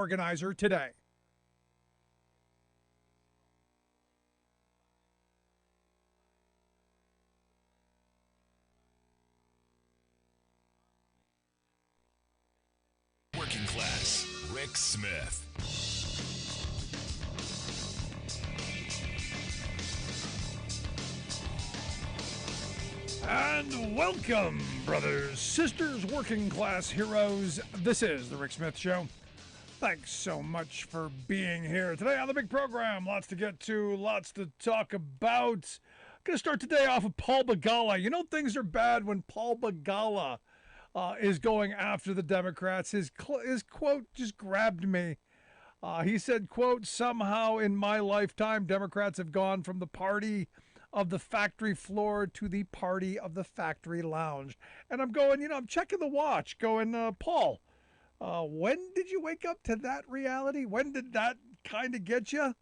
Organizer today. Working Class, Rick Smith. And welcome, brothers, sisters, working class heroes. This is the Rick Smith Show. Thanks so much for being here today on the big program. Lots to get to, lots to talk about. Going to start today off with Paul Begala. You know things are bad when Paul Begala is going after the Democrats. His quote just grabbed me. He said, quote, somehow in my lifetime, Democrats have gone from the party of the factory floor to the party of the factory lounge. And I'm going, I'm checking the watch, going, Paul, when did you wake up to that reality? When did that kind of get you?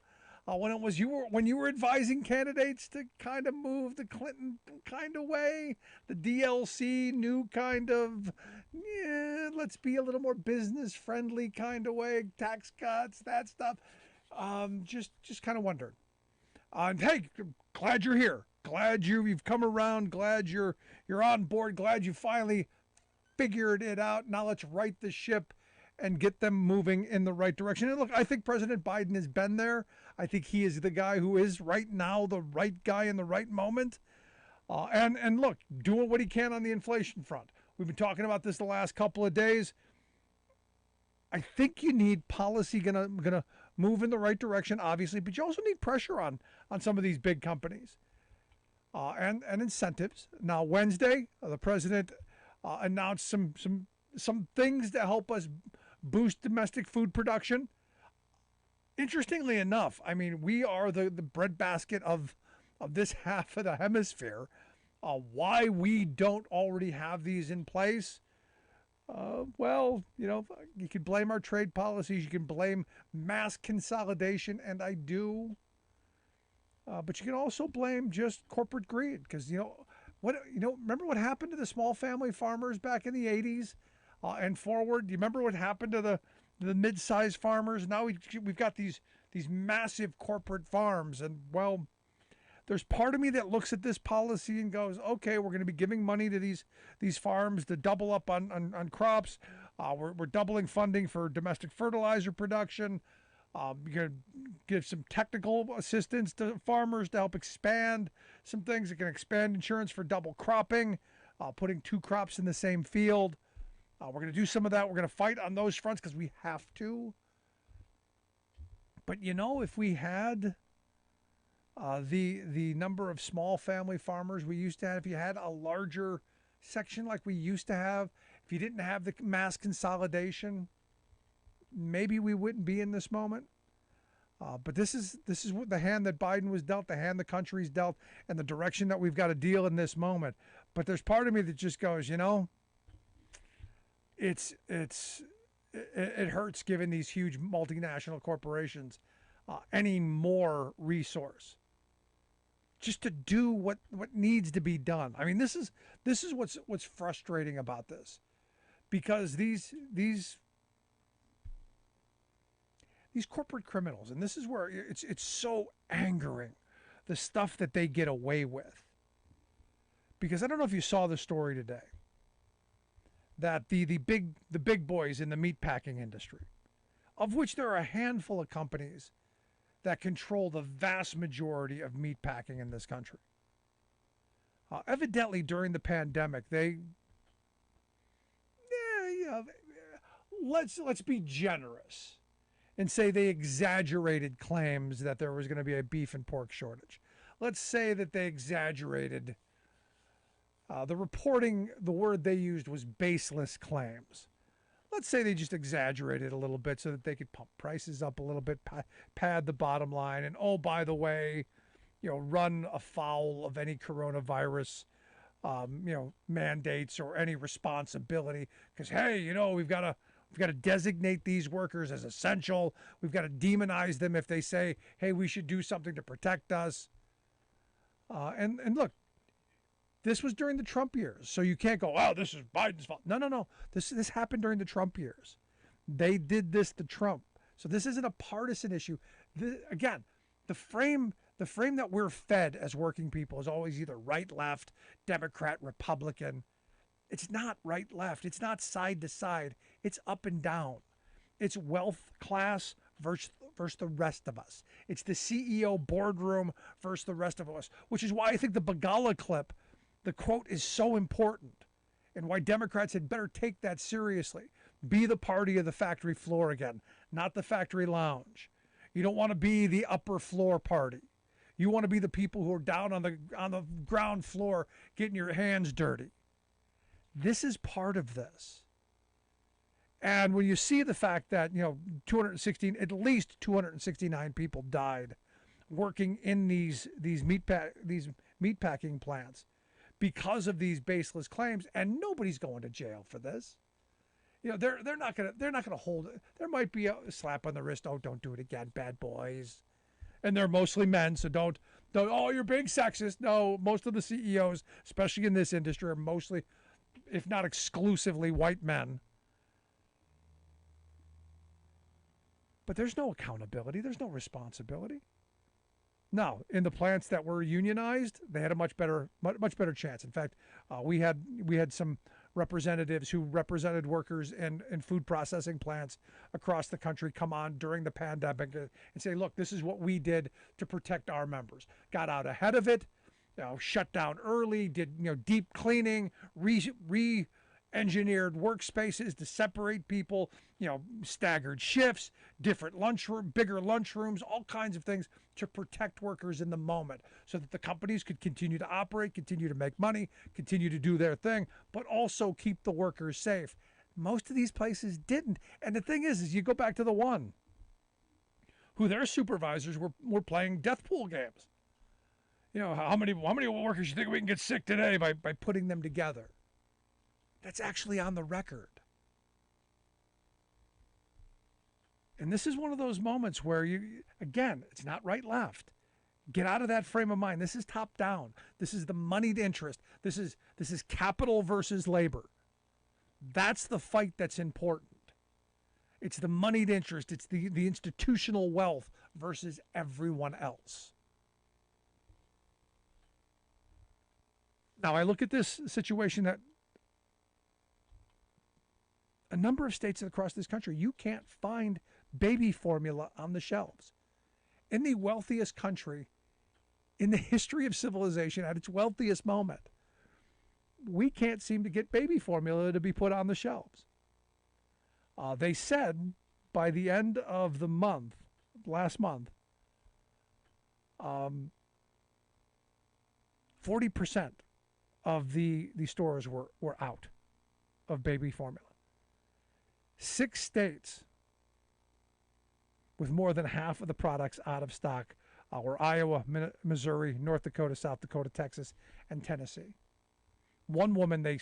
When you were advising candidates to kind of move the Clinton kind of way, the DLC new kind of, let's be a little more business friendly kind of way, tax cuts, that stuff. Just kind of wondered. And hey, glad you're here. Glad you've come around. Glad you're on board. Glad you finally figured it out. Now let's right the ship and get them moving in the right direction. And look, I think President Biden has been there. I think he is the guy who is right now the right guy in the right moment. And look, doing what he can on the inflation front. We've been talking about this the last couple of days. I think you need policy gonna move in the right direction, obviously, but you also need pressure on some of these big companies and incentives. Now, Wednesday, the president announced some things to help us boost domestic food production. Interestingly enough, I mean, we are the breadbasket of this half of the hemisphere. Why we don't already have these in place? Well, you can blame our trade policies. You can blame mass consolidation, and I do. But you can also blame just corporate greed, because remember what happened to the small family farmers back in the '80s and forward. Do you remember what happened to the mid-sized farmers? Now we've got these massive corporate farms, and well, there's part of me that looks at this policy and goes, okay, we're going to be giving money to these farms to double up on crops. We're doubling funding for domestic fertilizer production. You're going to give some technical assistance to farmers to help expand some things. That can expand insurance for double cropping, putting two crops in the same field. We're going to do some of that. We're going to fight on those fronts because we have to. But if we had the number of small family farmers we used to have, if you had a larger section like we used to have, if you didn't have the mass consolidation, maybe we wouldn't be in this moment. But this is what the hand that Biden was dealt, the hand the country's dealt, and the direction that we've got to deal in this moment. But there's part of me that just goes, it hurts giving these huge multinational corporations any more resource just to do what needs to be done. I mean, this is what's frustrating about this, because these corporate criminals, and this is where it's so angering, the stuff that they get away with. Because I don't know if you saw the story today that the big boys in the meatpacking industry, of which there are a handful of companies that control the vast majority of meatpacking in this country. Evidently, during the pandemic, let's be generous and say they exaggerated claims that there was going to be a beef and pork shortage. Let's say that they exaggerated. The reporting, the word they used was baseless claims. Let's say they just exaggerated a little bit so that they could pump prices up a little bit, pad the bottom line, and oh, by the way, run afoul of any coronavirus, mandates or any responsibility. Because hey, we've got to designate these workers as essential. We've got to demonize them if they say, hey, we should do something to protect us. And look, this was during the Trump years, so you can't go, oh, this is Biden's fault. No. This happened during the Trump years. They did this to Trump. So this isn't a partisan issue. Again, the frame that we're fed as working people is always either right, left, Democrat, Republican. It's not right, left. It's not side to side. It's up and down. It's wealth class versus the rest of us. It's the CEO boardroom versus the rest of us, which is why I think the Begala clip, the quote, is so important, and why Democrats had better take that seriously. Be the party of the factory floor again, not the factory lounge. You don't want to be the upper floor party. You want to be the people who are down on the ground floor getting your hands dirty. This is part of this. And when you see the fact that, at least 269 people died working in these meatpacking plants because of these baseless claims, and nobody's going to jail for this. They're not gonna hold it. There might be a slap on the wrist. Oh, don't do it again, bad boys. And they're mostly men, so don't. Oh, you're being sexist. No, most of the CEOs, especially in this industry, are mostly, if not exclusively, white men. But there's no accountability. There's no responsibility. Now, in the plants that were unionized, they had a much better chance. In fact, we had some representatives who represented workers in food processing plants across the country come on during the pandemic and say, look, this is what we did to protect our members. Got out ahead of it, shut down early, did deep cleaning, re-engineered workspaces to separate people, staggered shifts, different bigger lunchrooms, all kinds of things to protect workers in the moment so that the companies could continue to operate, continue to make money, continue to do their thing, but also keep the workers safe. Most of these places didn't. And the thing is you go back to the one who their supervisors were playing death pool games. How many workers you think we can get sick today by putting them together? That's actually on the record. And this is one of those moments where again, it's not right, left. Get out of that frame of mind. This is top down. This is the moneyed interest. This is capital versus labor. That's the fight that's important. It's the moneyed interest. It's the institutional wealth versus everyone else. Now I look at this situation that a number of states across this country, you can't find baby formula on the shelves. In the wealthiest country in the history of civilization, at its wealthiest moment, we can't seem to get baby formula to be put on the shelves. They said by the end of the month, last month, 40% of the stores were out of baby formula. 6 states with more than half of the products out of stock were Iowa, Missouri, North Dakota, South Dakota, Texas, and Tennessee. One woman they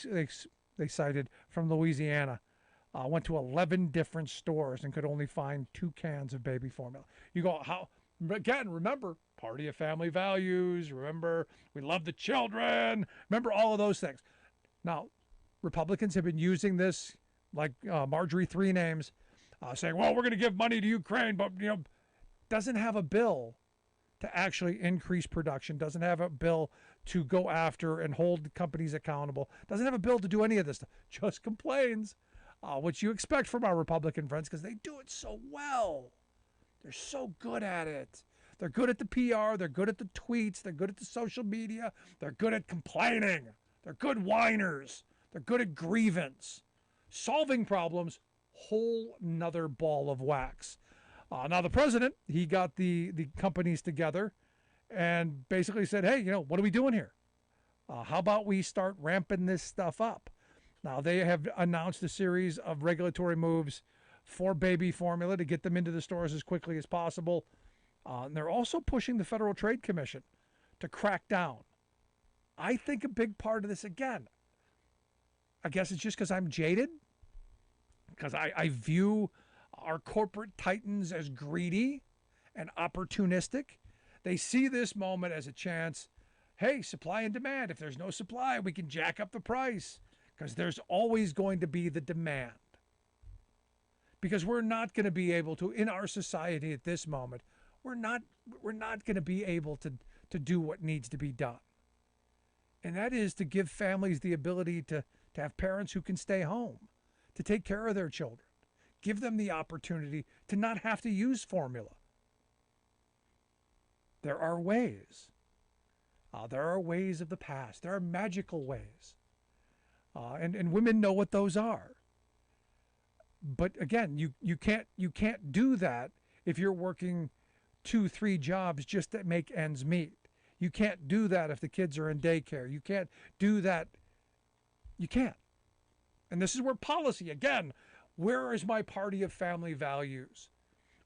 cited from Louisiana went to 11 different stores and could only find 2 cans of baby formula. You go, how? Again, remember, party of family values. Remember, we love the children. Remember all of those things. Now, Republicans have been using this, like Marjorie Three Names, saying, well, we're going to give money to Ukraine, but, doesn't have a bill to actually increase production, doesn't have a bill to go after and hold companies accountable, doesn't have a bill to do any of this stuff, just complains, which you expect from our Republican friends because they do it so well. They're so good at it. They're good at the PR. They're good at the tweets. They're good at the social media. They're good at complaining. They're good whiners. They're good at grievance. Solving problems, whole nother ball of wax. Now the president, he got the companies together and basically said, hey, what are we doing here? How about we start ramping this stuff up? Now they have announced a series of regulatory moves for baby formula to get them into the stores as quickly as possible. And they're also pushing the Federal Trade Commission to crack down. I think a big part of this, again, I guess it's just because I'm jaded, because I view our corporate titans as greedy and opportunistic. They see this moment as a chance. Hey, supply and demand. If there's no supply, we can jack up the price because there's always going to be the demand. because we're not going to be able to, in our society at this moment, we're not going to be able to do what needs to be done. And that is to give families the ability to have parents who can stay home, to take care of their children, give them the opportunity to not have to use formula. There are ways. There are ways of the past. There are magical ways. And women know what those are. But again, you can't do that if you're working 2-3 jobs just to make ends meet. You can't do that if the kids are in daycare. You can't do that. You can't. And this is where policy, again, where is my party of family values?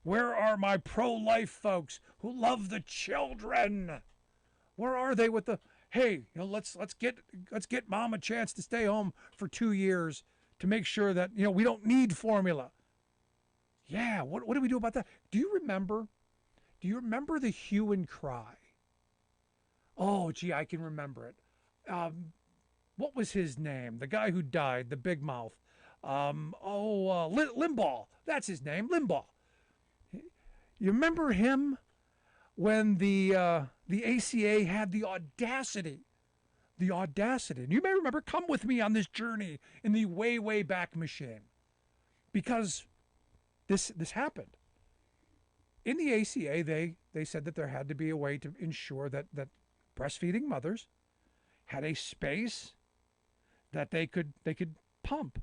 Where are my pro-life folks who love the children? Where are they with the, hey, let's get mom a chance to stay home for 2 years to make sure that, we don't need formula. Yeah, what do we do about that? Do you remember the hue and cry? Oh, gee, I can remember it. What was his name? The guy who died, the big mouth. Limbaugh. That's his name, Limbaugh. You remember him when the ACA had the audacity, and you may remember, come with me on this journey in the way, way back machine, because this happened. In the ACA, they said that there had to be a way to ensure that breastfeeding mothers had a space that they could pump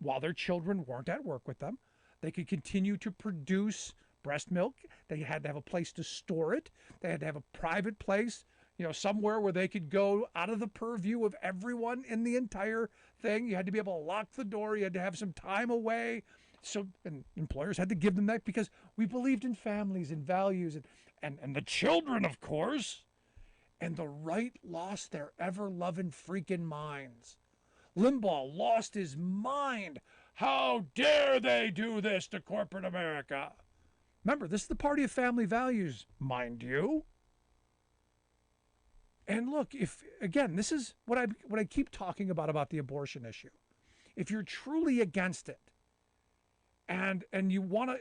while their children weren't at work with them. They could continue to produce breast milk. They had to have a place to store it. They had to have a private place, somewhere where they could go out of the purview of everyone in the entire thing. You had to be able to lock the door. You had to have some time away. So, and employers had to give them that because we believed in families and values and the children, of course. And the right lost their ever-loving freaking minds. Limbaugh lost his mind. How dare they do this to corporate America? Remember, this is the party of family values, mind you. And look, this is what I keep talking about the abortion issue. If you're truly against it, and you want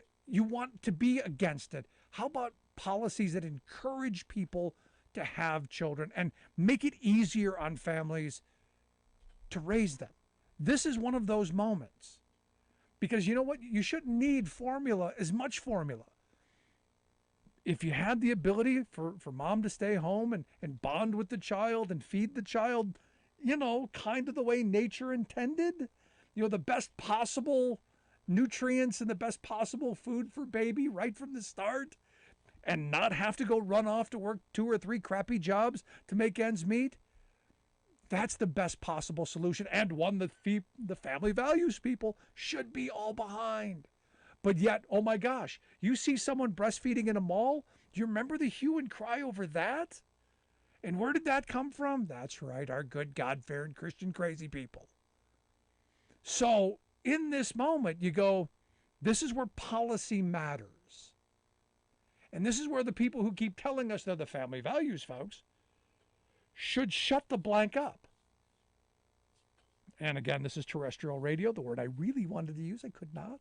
to be against it, how about policies that encourage people to have children and make it easier on families to raise them? This is one of those moments. Because you know what? You shouldn't need as much formula. If you had the ability for mom to stay home and bond with the child and feed the child, kind of the way nature intended, the best possible nutrients and the best possible food for baby right from the start, and not have to go run off to work 2 or 3 crappy jobs to make ends meet, that's the best possible solution, and one that the family values people should be all behind. But yet, oh my gosh, you see someone breastfeeding in a mall, do you remember the hue and cry over that? And where did that come from? That's right, our good God-fearing Christian crazy people. So in this moment, you go, this is where policy matters. And this is where the people who keep telling us they're the family values folks should shut the blank up. And again, this is terrestrial radio, the word I really wanted to use, I could not.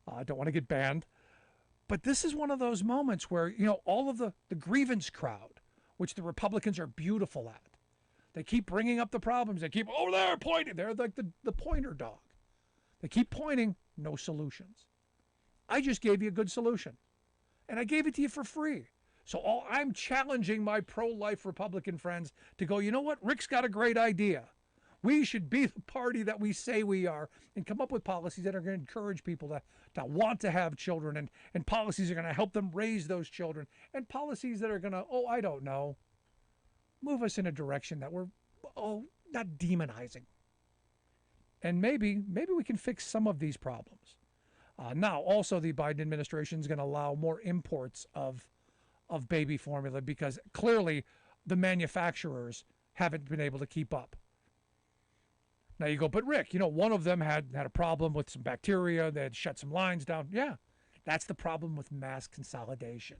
I don't want to get banned. But this is one of those moments where, all of the grievance crowd, which the Republicans are beautiful at, they keep bringing up the problems. They keep, they're pointing. They're like the pointer dog. They keep pointing, no solutions. I just gave you a good solution. And I gave it to you for free. So I'm challenging my pro-life Republican friends to go, you know what? Rick's got a great idea. We should be the party that we say we are and come up with policies that are going to encourage people to want to have children, and policies that are going to help them raise those children, and policies that are going to, move us in a direction that we're, not demonizing. And maybe we can fix some of these problems. Now, also, the Biden administration is going to allow more imports of baby formula because clearly the manufacturers haven't been able to keep up. Now you go, but Rick, one of them had a problem with some bacteria. They had shut some lines down. Yeah, that's the problem with mass consolidation.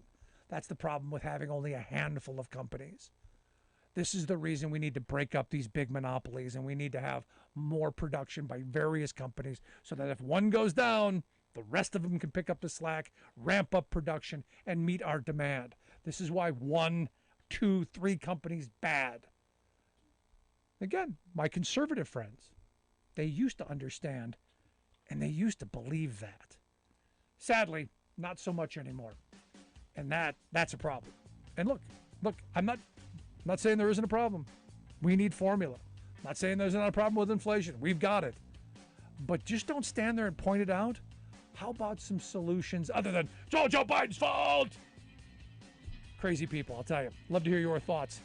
That's the problem with having only a handful of companies. This is the reason we need to break up these big monopolies, and we need to have more production by various companies so that if one goes down, the rest of them can pick up the slack, ramp up production, and meet our demand. This is why 1, 2, 3 companies bad. Again, my conservative friends, they used to understand and they used to believe that. Sadly, not so much anymore. And that's a problem. And look, I'm not saying there isn't a problem. We need formula. I'm not saying there's not a problem with inflation. We've got it. But just don't stand there and point it out. How about some solutions other than, it's all Joe Biden's fault? Crazy people, I'll tell you. Love to hear your thoughts.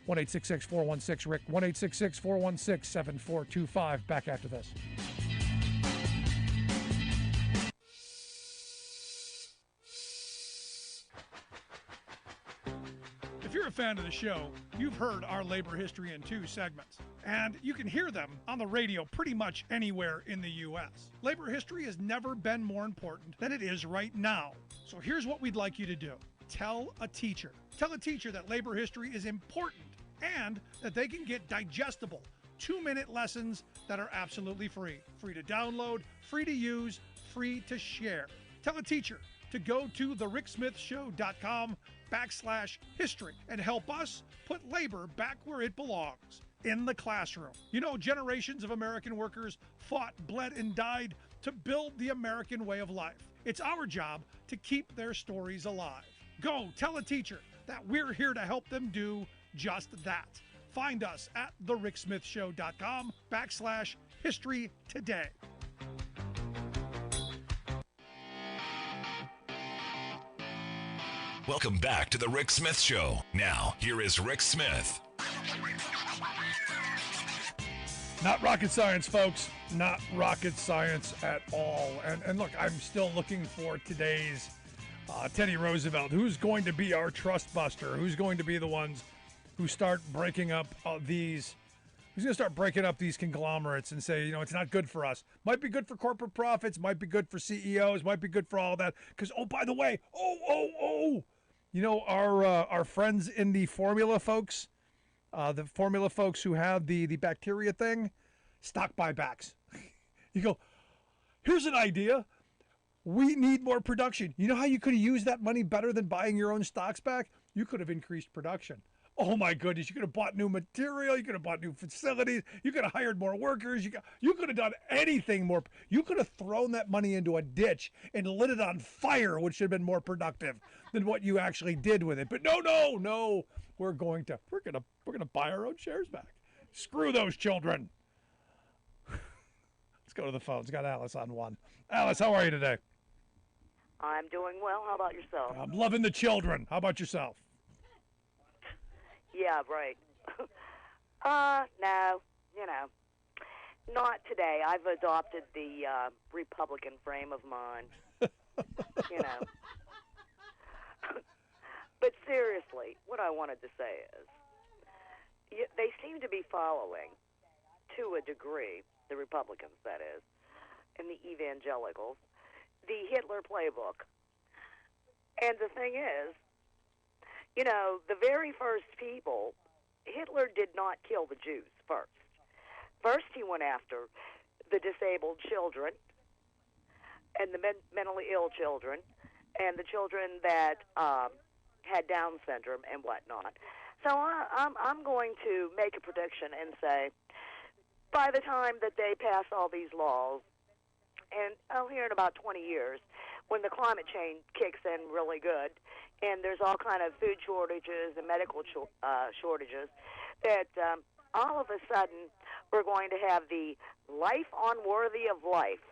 1-866-416-RICK, 1-866-416-7425. Back after this. If you're a fan of the show, you've heard our labor history in 2 segments, and you can hear them on the radio pretty much anywhere in the U.S. Labor history has never been more important than it is right now. So here's what we'd like you to do. Tell a teacher. Tell a teacher that labor history is important and that they can get digestible 2-minute lessons that are absolutely free. Free to download, free to use, free to share. Tell a teacher to go to thericksmithshow.com/history and help us put labor back where it belongs, in the classroom. You know, generations of American workers fought, bled, and died to build the American way of life. It's our job to keep their stories alive. Go tell a teacher that we're here to help them do just that. Find us at thericksmithshow.com/history today. Welcome back to the Rick Smith Show. Now, here is Rick Smith. Not rocket science, folks. Not rocket science at all. And look, I'm still looking for today's Teddy Roosevelt. Who's going to be our trust buster? Who's going to be the ones who start breaking up these? Who's going to start breaking up these conglomerates and say, you know, it's not good for us. Might be good for corporate profits. Might be good for CEOs. Might be good for all that. Because, oh, by the way, you know, our friends in the formula folks, who have the bacteria thing, stock buybacks. You go, here's an idea. We need more production. You know how you could have used that money better than buying your own stocks back? You could have increased production. Oh my goodness, you could have bought new material, you could have bought new facilities, you could have hired more workers, you could have done anything more. You could have thrown that money into a ditch and lit it on fire, which should have been more productive than what you actually did with it. But no, we're gonna buy our own shares back. Screw those children. Let's go to the phones. Got Alice on one. Alice, how are you today? I'm doing well. How about yourself? I'm loving the children. How about yourself? Yeah, right. No, not today. I've adopted the Republican frame of mind, But seriously, what I wanted to say is, they seem to be following, to a degree, the Republicans, that is, and the evangelicals, the Hitler playbook. And the thing is, the very first people, Hitler did not kill the Jews first. First, he went after the disabled children and the mentally ill children and the children that had Down syndrome and whatnot. So I'm going to make a prediction and say, by the time that they pass all these laws, and here in about 20 years, when the climate change kicks in really good, and there's all kind of food shortages and medical shortages, that all of a sudden we're going to have the life unworthy of life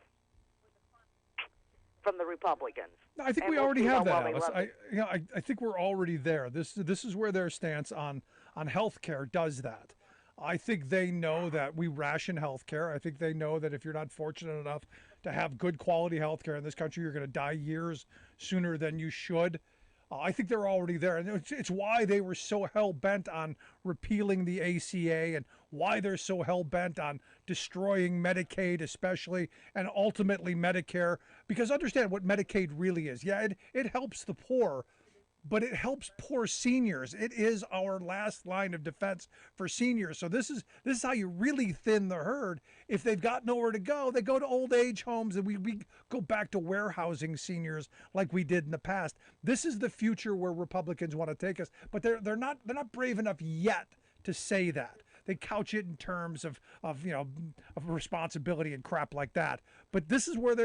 from the Republicans. I think we already have that, Alice. I think we're already there. This is where their stance on health care does that. I think they know that we ration health care. I think they know that if you're not fortunate enough to have good quality health care in this country, you're going to die years sooner than you should. I think they're already there. And it's why they were so hell-bent on repealing the ACA and why they're so hell-bent on destroying Medicaid especially, and ultimately Medicare. Because understand what Medicaid really is. Yeah, it helps the poor, but it helps poor seniors. It is our last line of defense for seniors. So this is how you really thin the herd. If they've got nowhere to go, they go to old age homes, and we go back to warehousing seniors like we did in the past. This is the future where Republicans want to take us, but they're not brave enough yet to say that. They couch it in terms of responsibility and crap like that. But this is where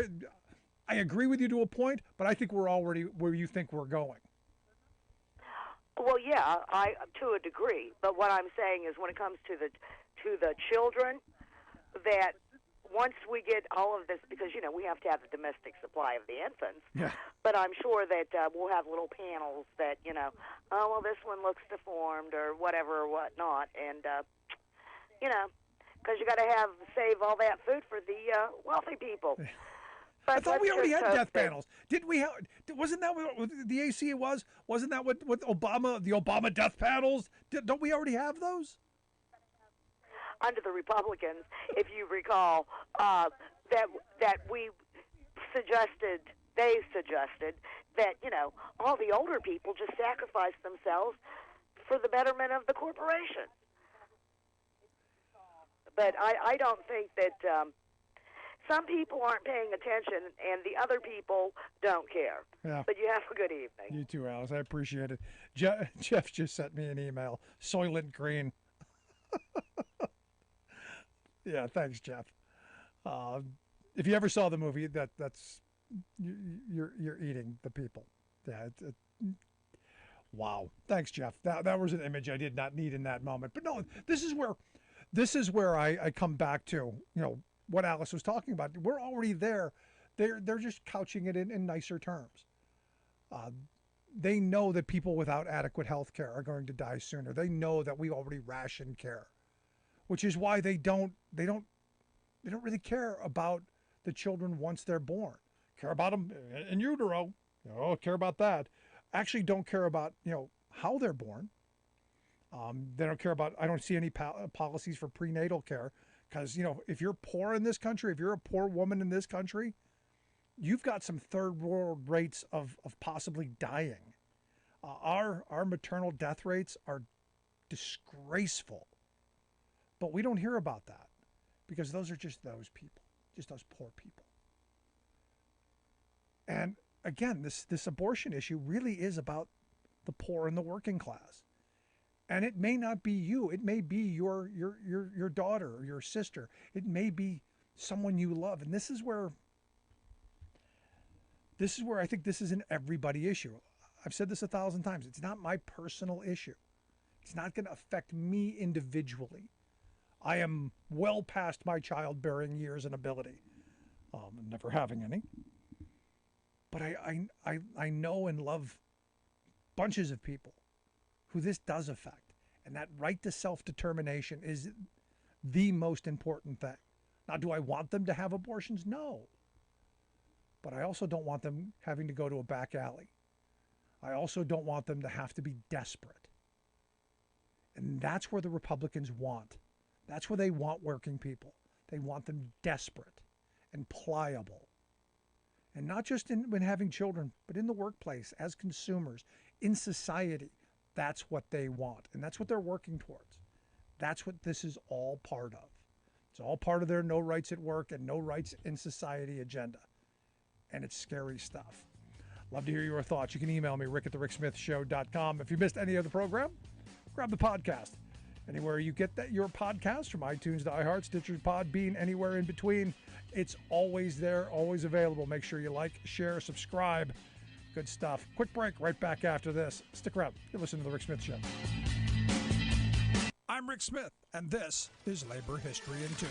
I agree with you to a point, but I think we're already where you think we're going. Well, yeah, I to a degree. But what I'm saying is, when it comes to the children, that once we get all of this, because we have to have the domestic supply of the infants. Yeah. But I'm sure that we'll have little panels that oh well, this one looks deformed or whatever or whatnot, and because you got to save all that food for the wealthy people. But I thought we already had death panels. Didn't we have? Wasn't that what the AC was? Wasn't that what Obama, the Obama death panels? Don't we already have those? Under the Republicans, if you recall, that they suggested that all the older people just sacrifice themselves for the betterment of the corporation. But I don't think that some people aren't paying attention and the other people don't care. Yeah. But you have a good evening. You too, Alice. I appreciate it. Jeff just sent me an email. Soylent Green. Yeah, thanks, Jeff. If you ever saw the movie, that's you're eating the people. Yeah. Wow. Thanks, Jeff. That was an image I did not need in that moment. But no, this is where I come back to, what Alice was talking about. We're already there. They're just couching it in nicer terms. They know that people without adequate health care are going to die sooner. They know that we already ration care, which is why they don't really care about the children once they're born. Care about them in utero. Care about that. Actually don't care about, how they're born. They don't care about, I don't see any policies for prenatal care because, if you're poor in this country, if you're a poor woman in this country, you've got some third world rates of possibly dying. Our maternal death rates are disgraceful, but we don't hear about that because those are just those people, just those poor people. And again, this abortion issue really is about the poor and the working class. And it may not be you. It may be your daughter or your sister. It may be someone you love. And this is where I think this is an everybody issue. I've said this 1,000 times. It's not my personal issue. It's not going to affect me individually. I am well past my childbearing years and ability, never having any. But I know and love bunches of people who this does affect. And that right to self-determination is the most important thing. Now, do I want them to have abortions? No. But I also don't want them having to go to a back alley. I also don't want them to have to be desperate. And that's where the Republicans want. That's where they want working people. They want them desperate and pliable. And not just when having children, but in the workplace, as consumers, in society. That's what they want. And that's what they're working towards. That's what this is all part of. It's all part of their no rights at work and no rights in society agenda. And it's scary stuff. Love to hear your thoughts. You can email me, rick@thericksmithshow.com. If you missed any of the program, grab the podcast. Anywhere you get your podcast, from iTunes to iHeart, Stitcher, Podbean, anywhere in between, it's always there, always available. Make sure you like, share, subscribe. Good stuff. Quick break, right back after this. Stick around. You're listening to The Rick Smith Show. I'm Rick Smith, and this is Labor History in 2.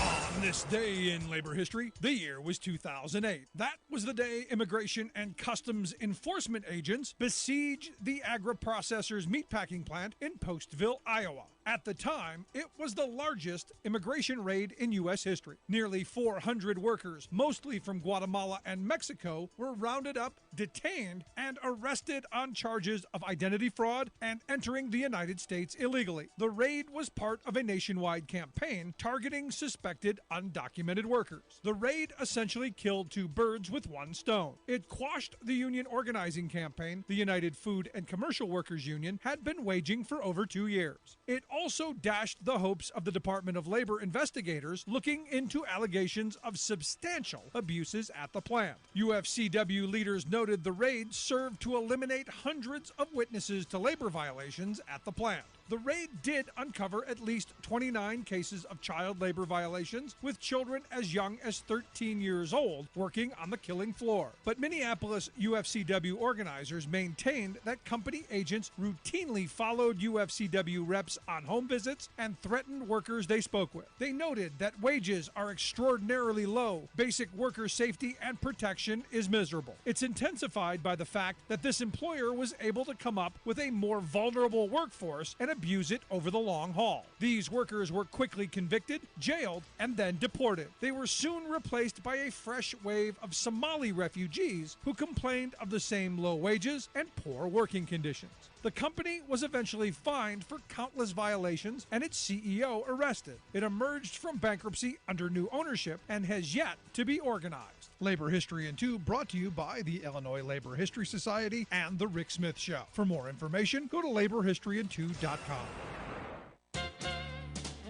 On this day in labor history, the year was 2008. That was the day Immigration and Customs Enforcement agents besieged the agri-processors meatpacking plant in Postville, Iowa. At the time, it was the largest immigration raid in U.S. history. Nearly 400 workers, mostly from Guatemala and Mexico, were rounded up, detained, and arrested on charges of identity fraud and entering the United States illegally. The raid was part of a nationwide campaign targeting suspected targeted undocumented workers. The raid essentially killed two birds with one stone. It quashed the union organizing campaign the United Food and Commercial Workers Union had been waging for over 2 years. It also dashed the hopes of the Department of Labor investigators looking into allegations of substantial abuses at the plant. UFCW leaders noted the raid served to eliminate hundreds of witnesses to labor violations at the plant. The raid did uncover at least 29 cases of child labor violations, with children as young as 13 years old working on the killing floor. But Minneapolis UFCW organizers maintained that company agents routinely followed UFCW reps on home visits and threatened workers they spoke with. They noted that wages are extraordinarily low, basic worker safety and protection is miserable. It's intensified by the fact that this employer was able to come up with a more vulnerable workforce and abuse it over the long haul. These workers were quickly convicted, jailed, and then deported. They were soon replaced by a fresh wave of Somali refugees who complained of the same low wages and poor working conditions. The company was eventually fined for countless violations and its CEO arrested. It emerged from bankruptcy under new ownership and has yet to be organized. Labor History in 2 brought to you by the Illinois Labor History Society and The Rick Smith Show. For more information, go to laborhistoryin2.com.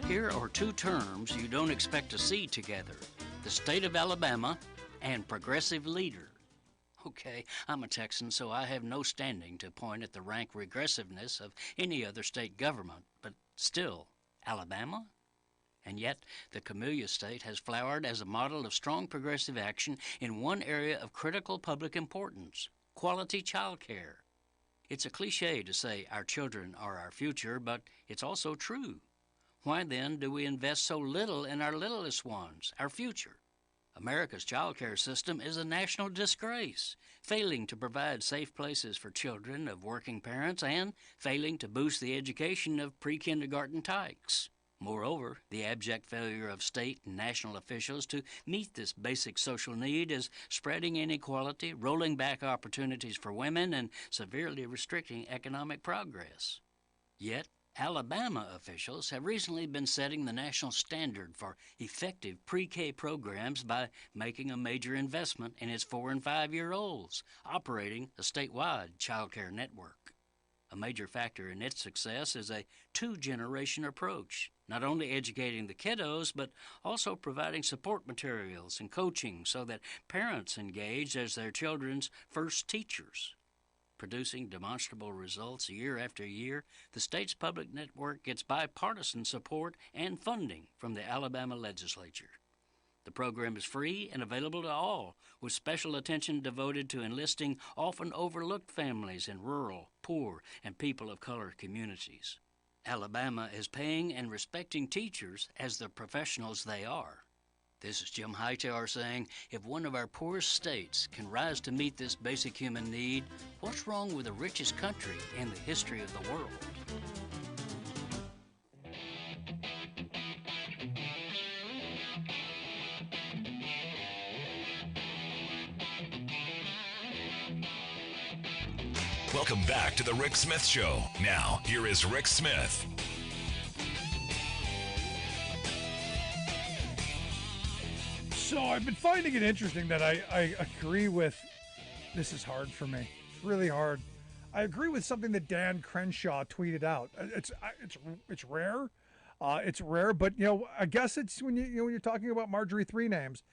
Here are two terms you don't expect to see together: the state of Alabama and progressive leader. Okay, I'm a Texan, so I have no standing to point at the rank regressiveness of any other state government, but still, Alabama? And yet, the Camellia State has flowered as a model of strong progressive action in one area of critical public importance: quality child care. It's a cliche to say our children are our future, but it's also true. Why then do we invest so little in our littlest ones, our future? America's child care system is a national disgrace, failing to provide safe places for children of working parents and failing to boost the education of pre-kindergarten tykes. Moreover, the abject failure of state and national officials to meet this basic social need is spreading inequality, rolling back opportunities for women, and severely restricting economic progress. Yet, Alabama officials have recently been setting the national standard for effective pre-K programs by making a major investment in its 4- and 5-year-olds, operating a statewide child care network. A major factor in its success is a 2-generation approach, not only educating the kiddos, but also providing support materials and coaching so that parents engage as their children's first teachers. Producing demonstrable results year after year, the state's public network gets bipartisan support and funding from the Alabama legislature. The program is free and available to all, with special attention devoted to enlisting often overlooked families in rural, poor, and people of color communities. Alabama is paying and respecting teachers as the professionals they are. This is Jim Hightower saying, if one of our poorest states can rise to meet this basic human need, what's wrong with the richest country in the history of the world? Welcome back to the Rick Smith Show. Now, here is Rick Smith. So I've been finding it interesting that I agree with, this is hard for me, it's really hard. I agree with something that Dan Crenshaw tweeted out. It's rare, but I guess it's when when you're talking about Marjorie Three Names,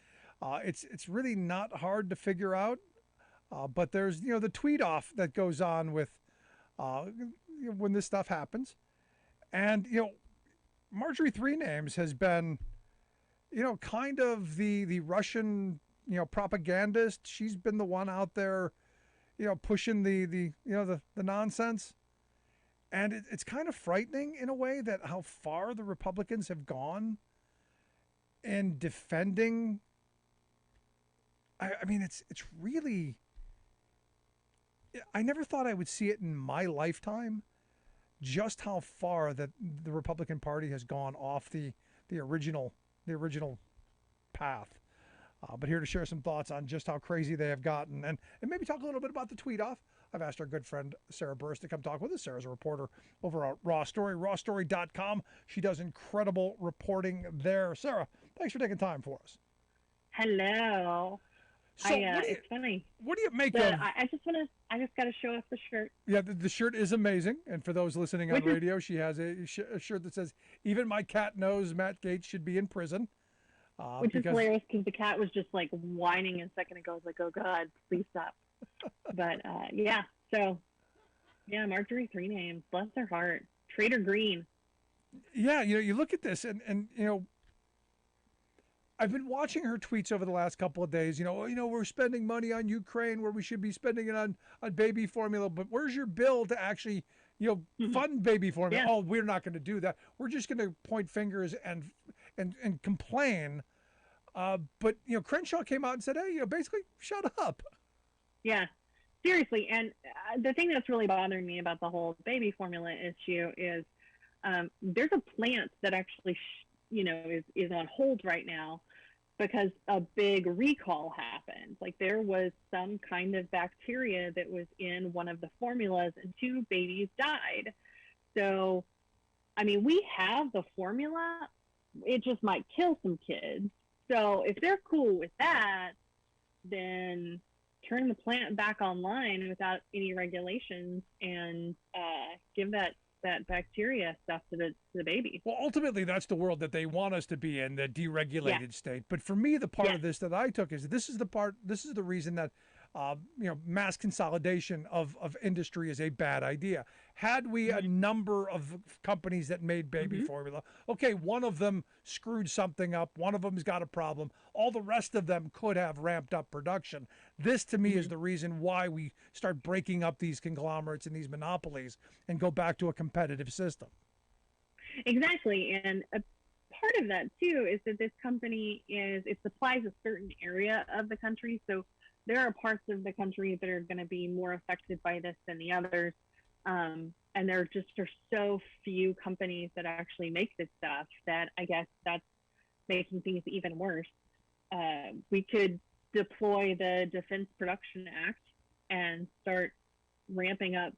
it's really not hard to figure out. But there's the tweet off that goes on with when this stuff happens, and Marjorie Three Names has been kind of the Russian propagandist. She's been the one out there pushing the nonsense, and it's kind of frightening in a way that how far the Republicans have gone in defending. I mean it's really, I never thought I would see it in my lifetime, just how far that the Republican Party has gone off the original path. But here to share some thoughts on just how crazy they have gotten and maybe talk a little bit about the tweet off, I've asked our good friend Sarah Burris to come talk with us. Sarah's a reporter over at Raw Story, rawstory.com. She does incredible reporting there. Sarah, Thanks for taking time for us. Hello. So It's funny. what do you make But of? I just got to show off the shirt. Yeah, the shirt is amazing. And for those listening on radio, she has a shirt that says, "Even my cat knows Matt Gaetz should be in prison." Which is hilarious because the cat was just like whining a second ago. I was like, oh God, please stop. But yeah, so yeah, Marjorie, 3 names. Bless her heart. Trader Green. Yeah, you look at this and I've been watching her tweets over the last couple of days. We're spending money on Ukraine where we should be spending it on baby formula. But where's your bill to actually, fund baby formula? Yeah. Oh, we're not going to do that. We're just going to point fingers and complain. But Crenshaw came out and said, hey, basically shut up. Yeah, seriously. And the thing that's really bothering me about the whole baby formula issue is there's a plant that actually, is on hold right now because a big recall happened. Like there was some kind of bacteria that was in one of the formulas and 2 babies died. So, I mean, we have the formula. It just might kill some kids. So if they're cool with that, then turn the plant back online without any regulations and give that bacteria stuff to the baby. Well, ultimately, that's the world that they want us to be in, the deregulated state. But for me, the part of this that I took is this is the reason that mass consolidation of industry is a bad idea. Had we a number of companies that made baby formula, okay, one of them screwed something up, one of them's got a problem, all the rest of them could have ramped up production. This, to me, is the reason why we start breaking up these conglomerates and these monopolies and go back to a competitive system. Exactly, and a part of that, too, is that this company it supplies a certain area of the country, so there are parts of the country that are going to be more affected by this than the others. And there are so few companies that actually make this stuff that I guess that's making things even worse. We could deploy the Defense Production Act and start ramping up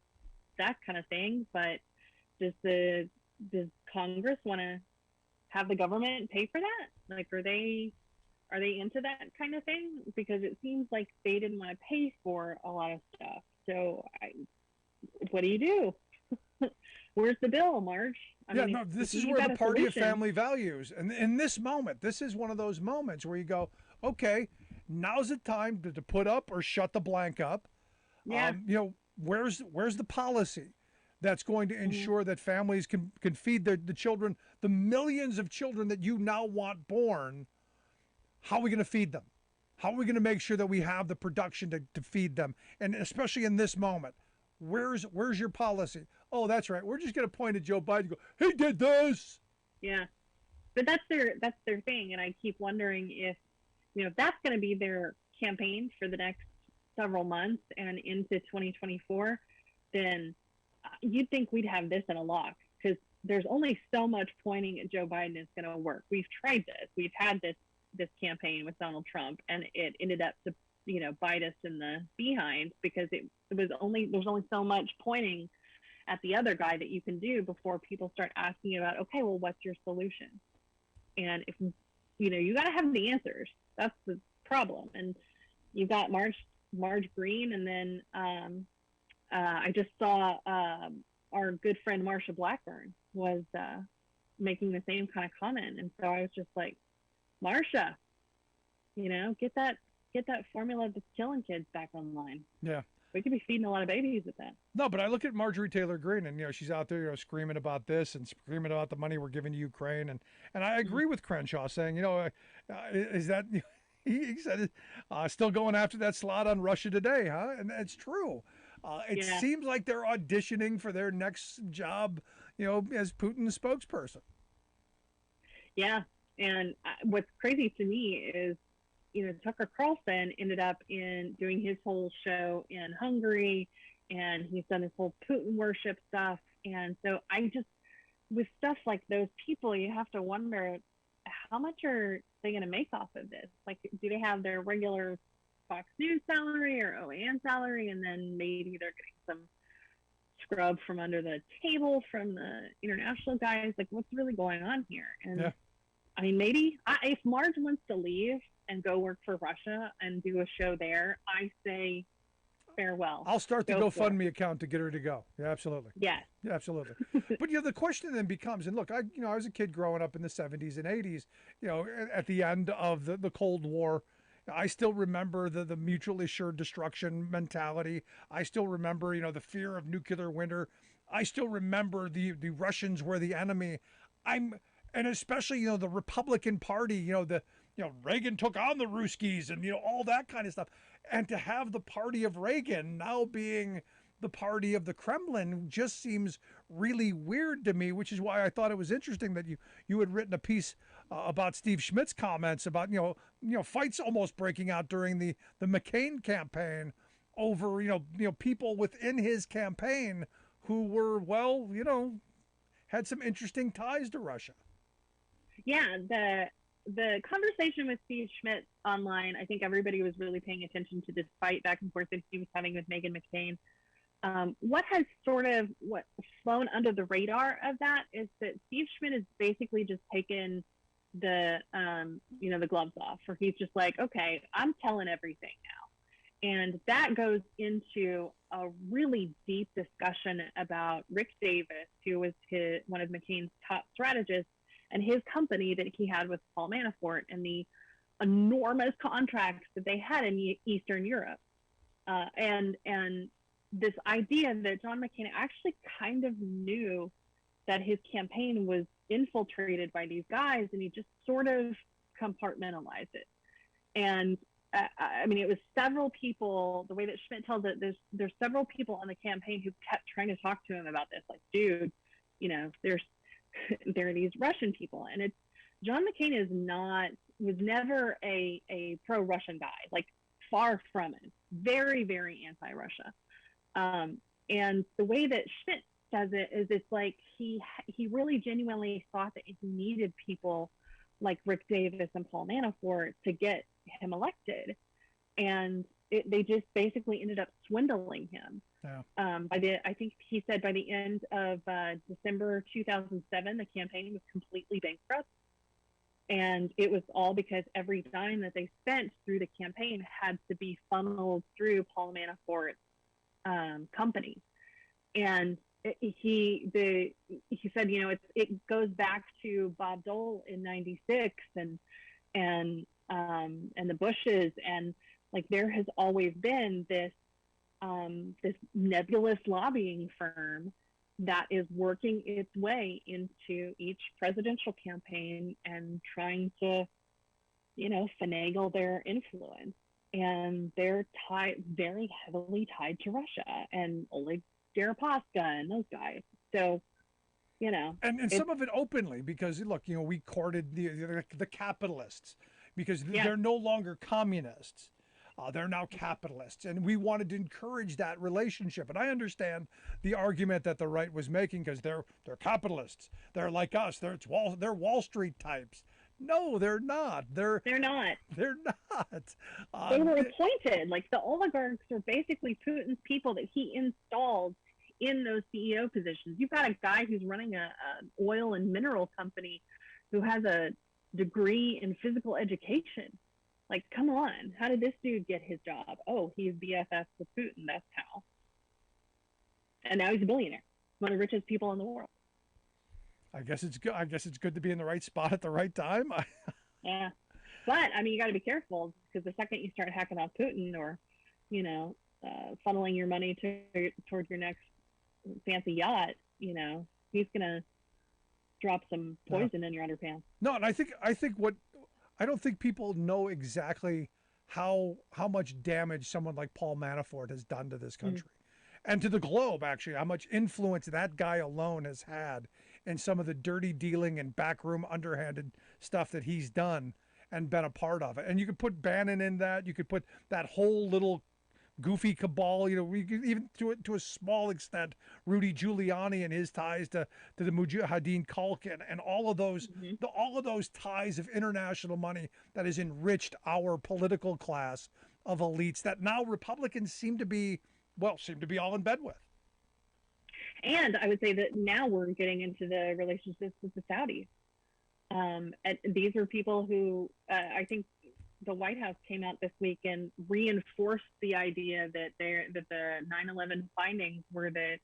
that kind of thing. But does Congress want to have the government pay for that? Like, are they into that kind of thing? Because it seems like they didn't want to pay for a lot of stuff. So what do you do? Where's the bill, Marge? This is where the party of family values. And in this moment, this is one of those moments where you go, okay, now's the time to put up or shut the blank up. Yeah. Where's the policy that's going to ensure that families can feed the children, the millions of children that you now want born? How are we going to feed them? How are we going to make sure that we have the production to feed them? And especially in this moment, where's your policy? Oh, that's right. We're just going to point at Joe Biden and go, he did this. Yeah. But that's their thing. And I keep wondering if that's going to be their campaign for the next several months and into 2024, then you'd think we'd have this in a lock, because there's only so much pointing at Joe Biden is going to work. We've tried this. We've had this campaign with Donald Trump, and it ended up to bite us in the behind, because there's only so much pointing at the other guy that you can do before people start asking about, okay, well, what's your solution? And if you got to have the answers. That's the problem. And you got Marge Green, and then I just saw our good friend Marsha Blackburn was making the same kind of comment, and so I was just like, Marsha, get that formula that's killing kids back online. Yeah. We could be feeding a lot of babies with that. No, but I look at Marjorie Taylor Greene, and she's out there, screaming about this and screaming about the money we're giving to Ukraine, and I agree with Crenshaw saying, is that he said still going after that slot on Russia Today, huh? And it's true. It seems like they're auditioning for their next job, as Putin's spokesperson. Yeah, and what's crazy to me is, Tucker Carlson ended up doing his whole show in Hungary, and he's done this whole Putin worship stuff. And so with stuff like those people, you have to wonder, how much are they going to make off of this? Like, do they have their regular Fox News salary or OAN salary, and then maybe they're getting some scrub from under the table from the international guys? Like, what's really going on here? And I mean, maybe if Marge wants to leave and go work for Russia and do a show there, I say farewell. I'll start the Go for it. GoFundMe account to get her to go. Yeah, absolutely. Yes. Yeah, absolutely. But the question then becomes, and look, I was a kid growing up in the 70s and 80s, at the end of the Cold War. I still remember the mutually assured destruction mentality. I still remember, the fear of nuclear winter. I still remember the Russians were the enemy. And especially, the Republican Party, Reagan took on the Ruskies and, all that kind of stuff. And to have the party of Reagan now being the party of the Kremlin just seems really weird to me, which is why I thought it was interesting that you had written a piece about Steve Schmidt's comments about, fights almost breaking out during the McCain campaign over, people within his campaign who were, had some interesting ties to Russia. Yeah, the conversation with Steve Schmidt online, I think everybody was really paying attention to this fight back and forth that he was having with Meghan McCain. What has what flown under the radar of that is that Steve Schmidt has basically just taken the gloves off, where he's just like, okay, I'm telling everything now. And that goes into a really deep discussion about Rick Davis, who was one of McCain's top strategists, and his company that he had with Paul Manafort, and the enormous contracts that they had in Eastern Europe. And this idea that John McCain actually kind of knew that his campaign was infiltrated by these guys, and he just sort of compartmentalized it. And I mean, it was several people, the way that Schmidt tells it, there's several people on the campaign who kept trying to talk to him about this. Like, dude, there are these Russian people, and John McCain was never a pro-Russian guy, like far from it. Very, very anti-Russia. And the way that Schmidt says it is, it's like he really genuinely thought that he needed people like Rick Davis and Paul Manafort to get him elected, and they just basically ended up swindling him. Yeah. I think he said by the end of December 2007, the campaign was completely bankrupt, and it was all because every dime that they spent through the campaign had to be funneled through Paul Manafort's company. And he said, it goes back to Bob Dole in '96 and the Bushes, and like there has always been this nebulous lobbying firm that is working its way into each presidential campaign and trying to, finagle their influence. And they're very heavily tied to Russia and Oleg Deripaska and those guys. So, and some of it openly, because look, we courted the capitalists because they're no longer communists. They're now capitalists, and we wanted to encourage that relationship. And I understand the argument that the right was making, because they're capitalists. They're like us. They're Wall Street types. No, they're not. They're not. They're not. They were appointed. Like, the oligarchs are basically Putin's people that he installed in those CEO positions. You've got a guy who's running an oil and mineral company who has a degree in physical education. Like, come on. How did this dude get his job? Oh, he's BFF with Putin. That's how. And now he's a billionaire. One of the richest people in the world. I guess it's good. I guess it's good to be in the right spot at the right time. Yeah. But, I mean, you got to be careful, because the second you start hacking off Putin or, funneling your money towards your next fancy yacht, he's going to drop some poison in your underpants. No, and I think I don't think people know exactly how much damage someone like Paul Manafort has done to this country and to the globe, actually, how much influence that guy alone has had in some of the dirty dealing and backroom underhanded stuff that he's done and been a part of it. And you could put Bannon in that. You could put that whole little goofy cabal, we could even to a small extent, Rudy Giuliani and his ties to the Mujahideen cult and all of those, all of those ties of international money that has enriched our political class of elites that now Republicans seem to be all in bed with. And I would say that now we're getting into the relationships with the Saudis. And these are people who I think the White House came out this week and reinforced the idea that the 9/11 findings were that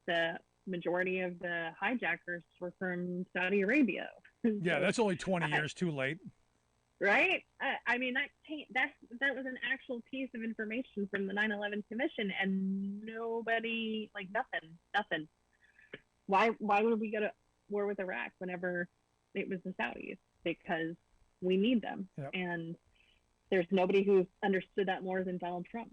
the majority of the hijackers were from Saudi Arabia. Yeah, that's only 20 years too late. Right? I mean, that was an actual piece of information from the 9/11 Commission, and nobody, like, nothing. Why would we go to war with Iraq whenever it was the Saudis? Because we need them, Yep. and there's nobody who's understood that more than Donald Trump.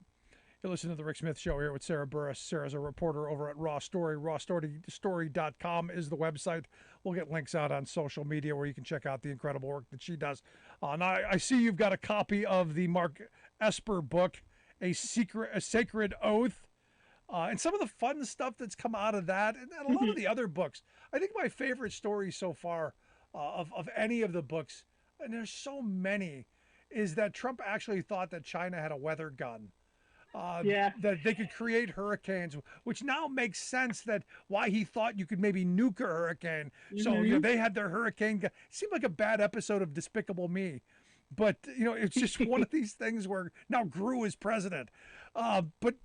You're listening to The Rick Smith Show here with Sarah Burris. Sarah's a reporter over at Raw Story. RawStory.com is the website. We'll get links out on social media where you can check out the incredible work that she does. Now, I see you've got a copy of the Mark Esper book, A Sacred Oath, and some of the fun stuff that's come out of that, and a lot of the other books. I think my favorite story so far of any of the books, and there's so many, is that Trump actually thought that China had a weather gun. That they could create hurricanes, which now makes sense that why he thought you could maybe nuke a hurricane. So they had their hurricane gun. It seemed like a bad episode of Despicable Me, but it's just one of these things where now Gru is president. But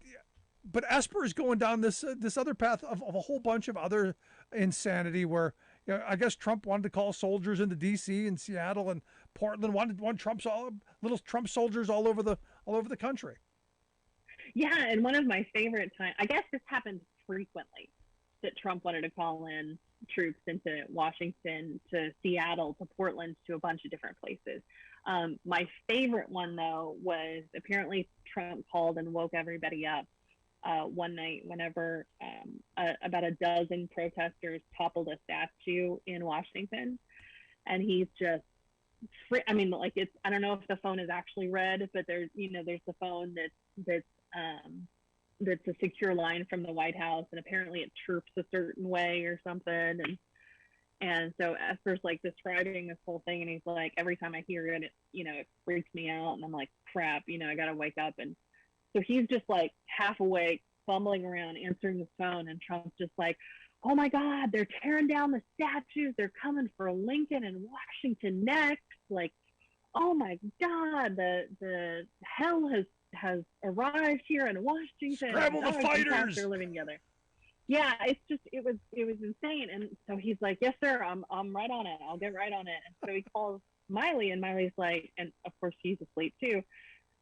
Esper is going down this other path of a whole bunch of other insanity where I guess Trump wanted to call soldiers into D.C. and Seattle and Portland, wanted little Trump soldiers all over the country. Yeah, and one of my favorite times, I guess this happened frequently, that Trump wanted to call in troops into Washington, to Seattle, to Portland, to a bunch of different places. My favorite one, though, was apparently Trump called and woke everybody up one night whenever about a dozen protesters toppled a statue in Washington. And he's just, I mean, like, I don't know if the phone is actually red, but there's the phone that's a secure line from the White House, and apparently it chirps a certain way or something, and so Esper's like describing this whole thing, and he's like, every time I hear it, it freaks me out, and I'm like, crap, I gotta wake up. And so he's just like half awake, fumbling around answering the phone, and Trump's just like, oh my God, they're tearing down the statues, they're coming for Lincoln and Washington next, like, oh my God, the hell has arrived here in Washington. Scramble the fighters. They're living together. Yeah, it was insane. And so he's like, yes, sir, I'm right on it. I'll get right on it. And so he calls Miley, and Miley's like, and of course she's asleep too.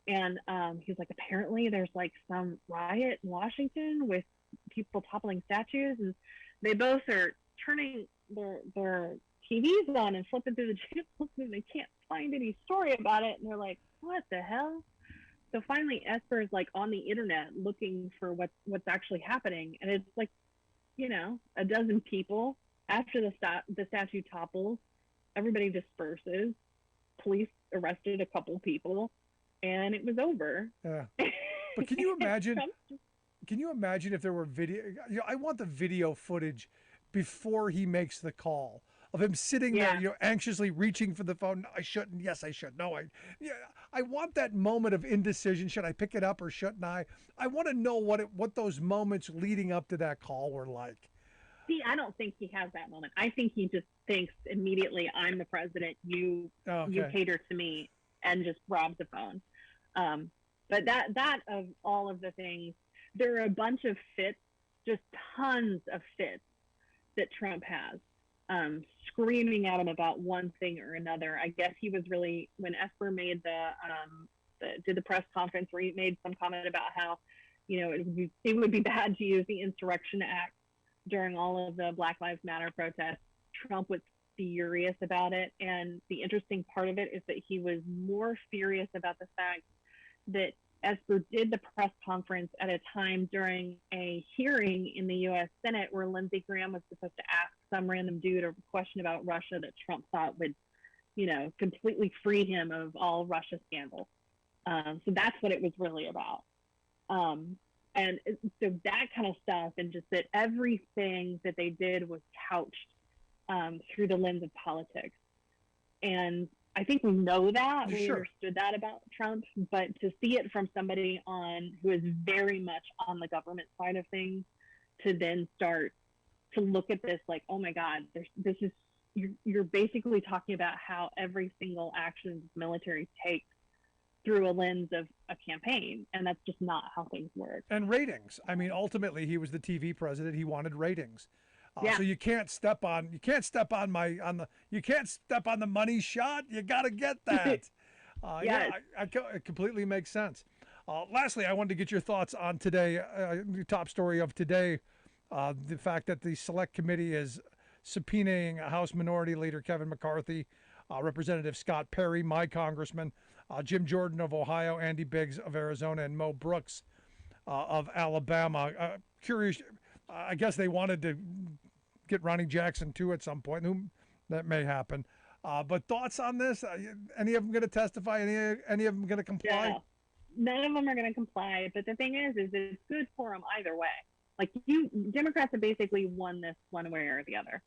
And he's like, apparently there's like some riot in Washington with people toppling statues, and they both are turning their TVs on and flipping through the channels, and they can't find any story about it. And they're like, what the hell? So finally, Esper is like on the internet looking for what's actually happening, and it's like, a dozen people. After the statue topples, everybody disperses. Police arrested a couple people, and it was over. Yeah, but can you imagine? Can you imagine if there were video? I want the video footage before he makes the call of him sitting there, anxiously reaching for the phone. I shouldn't. Yes, I should. No, I want that moment of indecision. Should I pick it up or shouldn't I? I want to know what those moments leading up to that call were like. See, I don't think he has that moment. I think he just thinks immediately, I'm the president. You cater to me, and just grabs the phone. But that of all of the things, there are a bunch of fits, just tons of fits that Trump has. Screaming at him about one thing or another. I guess he was really, when Esper made did the press conference where he made some comment about how, it would be bad to use the Insurrection Act during all of the Black Lives Matter protests. Trump was furious about it, and the interesting part of it is that he was more furious about the fact that Esper did the press conference at a time during a hearing in the U.S. Senate where Lindsey Graham was supposed to ask some random dude a question about Russia that Trump thought would, completely free him of all Russia scandals. So that's what it was really about. And so that kind of stuff, and just that everything that they did was couched through the lens of politics. And I think we know that. We understood that about Trump, but to see it from somebody who is very much on the government side of things, to then start to look at this like, oh my God, this is you're basically talking about how every single action the military takes through a lens of a campaign, and that's just not how things work. And ratings. I mean, ultimately, he was the TV president. He wanted ratings. Yeah. So you can't step on you can't step on the money shot. You got to get that. Yes. It completely makes sense. Lastly, I wanted to get your thoughts on today, the top story of today, the fact that the Select Committee is subpoenaing House Minority Leader Kevin McCarthy, Representative Scott Perry, my congressman, Jim Jordan of Ohio, Andy Biggs of Arizona, and Mo Brooks of Alabama. Curious, I guess they wanted to get Ronnie Jackson too at some point. That may happen. But thoughts on this? Any of them going to testify? Any of them going to comply? No, none of them are going to comply. But the thing is it's good for them either way. Like Democrats have basically won this one way or the other.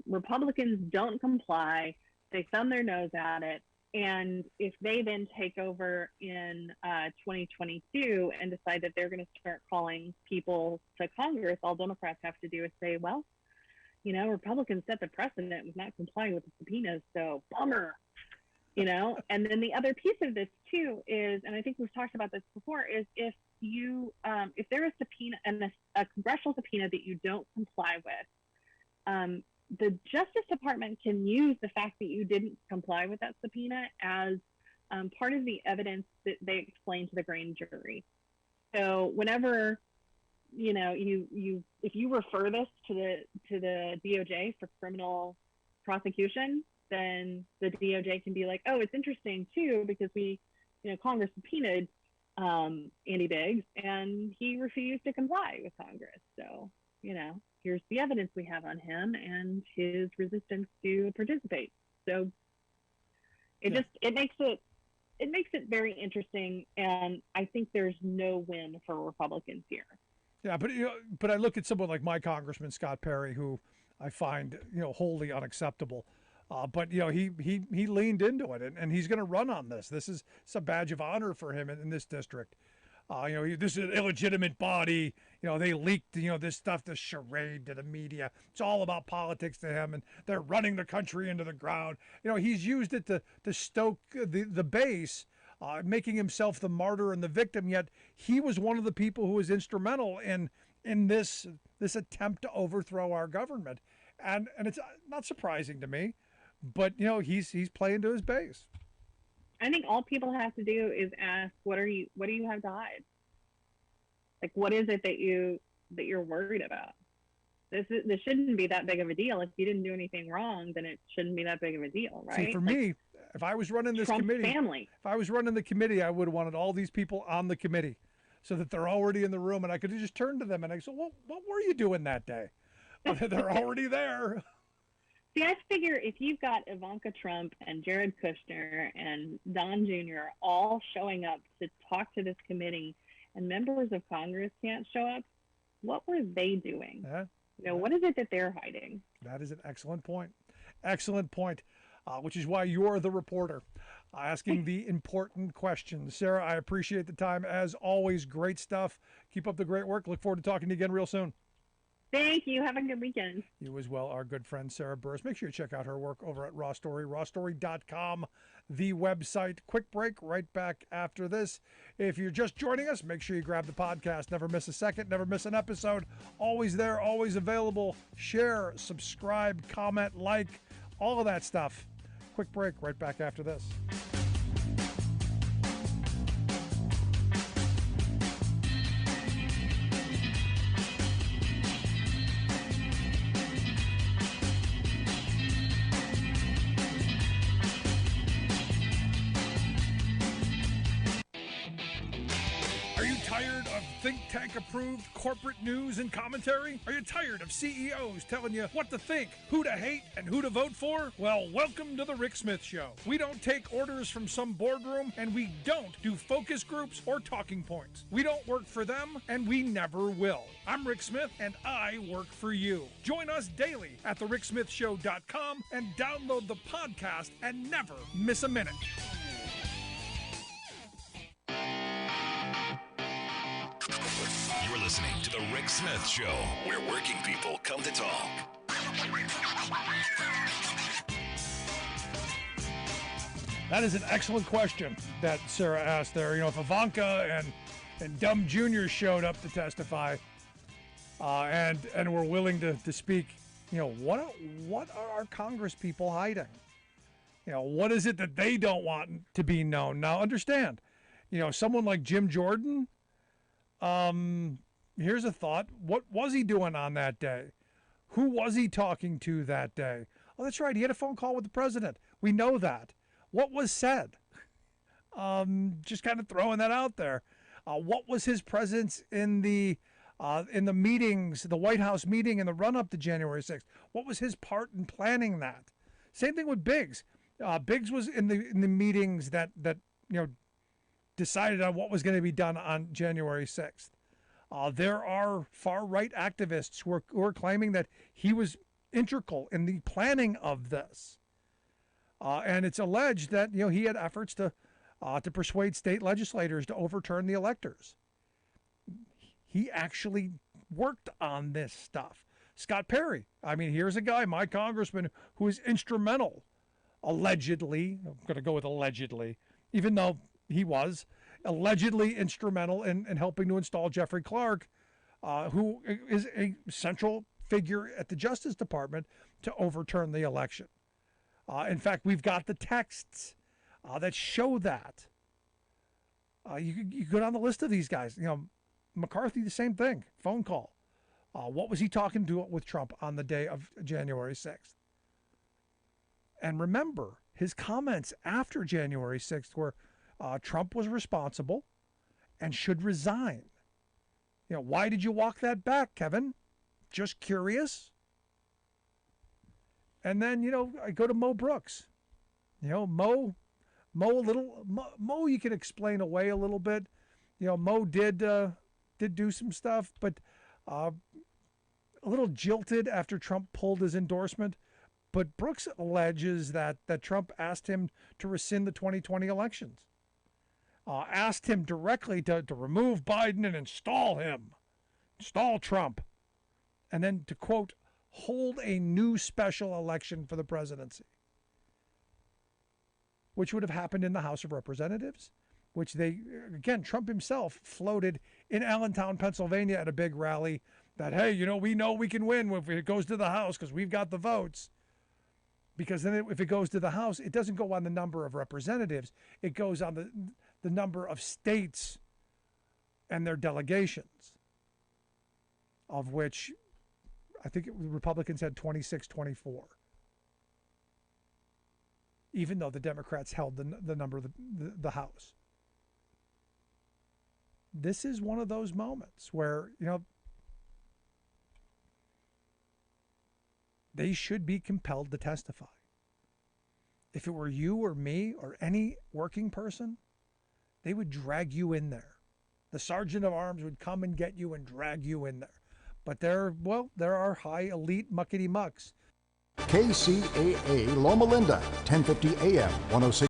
Republicans don't comply. They thumb their nose at it. And if they then take over in 2022 and decide that they're going to start calling people to Congress, all Democrats have to do is say, well, Republicans set the precedent with not complying with the subpoenas, so bummer, And then the other piece of this too is, and I think we've talked about this before, is if there is a subpoena and a congressional subpoena that you don't comply with, the Justice Department can use the fact that you didn't comply with that subpoena as part of the evidence that they explain to the grand jury. So whenever if you refer this to the DOJ for criminal prosecution, then the DOJ can be like, oh, it's interesting too because Congress subpoenaed Andy Biggs and he refused to comply with Congress. So here's the evidence we have on him and his resistance to participate. So it makes it very interesting, and I think there's no win for Republicans here. Yeah, but I look at someone like my congressman Scott Perry, who I find wholly unacceptable. But he leaned into it, and he's going to run on this. It's a badge of honor for him in this district. This is an illegitimate body. They leaked this stuff, this charade to the media. It's all about politics to him, and they're running the country into the ground. He's used it to stoke the base. Making himself the martyr and the victim, yet he was one of the people who was instrumental in this attempt to overthrow our government, and it's not surprising to me, but he's playing to his base. I think all people have to do is ask, what do you have to hide? Like, what is it that you're worried about? This shouldn't be that big of a deal. If you didn't do anything wrong, then it shouldn't be that big of a deal, right? See, for me, if I was running this Trump's committee, family. If I was running the committee, I would have wanted all these people on the committee so that they're already in the room, and I could just turn to them and I said, well, what were you doing that day? They're already there. See, I figure if you've got Ivanka Trump and Jared Kushner and Don Jr. all showing up to talk to this committee and members of Congress can't show up, what were they doing? What is it that they're hiding? That is an excellent point. Excellent point, which is why you're the reporter asking the important questions. Sarah, I appreciate the time. As always, great stuff. Keep up the great work. Look forward to talking to you again real soon. Thank you. Have a good weekend. You as well, our good friend Sarah Burris. Make sure you check out her work over at Raw Story, rawstory.com, the website. Quick break, right back after this. If you're just joining us, make sure you grab the podcast. Never miss a second, never miss an episode. Always there, always available. Share, subscribe, comment, like, all of that stuff. Quick break, right back after this. Think tank approved corporate news and commentary? Are you tired of CEOs telling you what to think, who to hate, and who to vote for? Well, welcome to the Rick Smith Show. We don't take orders from some boardroom, and we don't do focus groups or talking points. We don't work for them, and we never will. I'm Rick Smith, and I work for you. Join us daily at thericksmithshow.com and download the podcast and never miss a minute. You're listening to The Rick Smith Show, where working people come to talk. That is an excellent question that Sarah asked there. You know, if Ivanka and Dumb Jr. showed up to testify and were willing to speak, you know, what are our Congress people hiding? You know, what is it that they don't want to be known? Now, understand, you know, someone like Jim Jordan, here's a thought. What was he doing on that day? Who was he talking to that day? Oh, that's right. He had a phone call with the president. We know that. What was said? Just kind of throwing that out there. What was his presence in the meetings, the White House meeting in the run-up to January 6th? What was his part in planning that? Same thing with Biggs. Biggs was in the meetings that you know decided on what was going to be done on January 6th. There are far-right activists who are claiming that he was integral in the planning of this. And it's alleged that, you know, he had efforts to persuade state legislators to overturn the electors. He actually worked on this stuff. Scott Perry, I mean, here's a guy, my congressman, who is instrumental, allegedly, I'm going to go with allegedly, even though he was allegedly instrumental in helping to install Jeffrey Clark, who is a central figure at the Justice Department to overturn the election. In fact, we've got the texts that show that. You go down the list of these guys. You know, McCarthy, the same thing. Phone call. What was he talking to with Trump on the day of January 6th? And remember, his comments after January 6th were Trump was responsible and should resign. You know, why did you walk that back, Kevin? Just curious. And then, you know, I go to Mo Brooks. You know, Mo, you can explain away a little bit. You know, Mo did do some stuff, but a little jilted after Trump pulled his endorsement. But Brooks alleges that Trump asked him to rescind the 2020 elections. Asked him directly to remove Biden and install Trump. And then to, quote, hold a new special election for the presidency, which would have happened in the House of Representatives, which Trump himself floated in Allentown, Pennsylvania at a big rally that, hey, you know we can win if it goes to the House because we've got the votes. Because then if it goes to the House, it doesn't go on the number of representatives. It goes on the number of states and their delegations, of which I think the Republicans had 26, 24. Even though the Democrats held the number of the House. This is one of those moments where, you know, they should be compelled to testify. If it were you or me or any working person, they would drag you in there. The sergeant of arms would come and get you and drag you in there. But there are high elite muckety mucks. KCAA Loma Linda, 1050 AM, 106.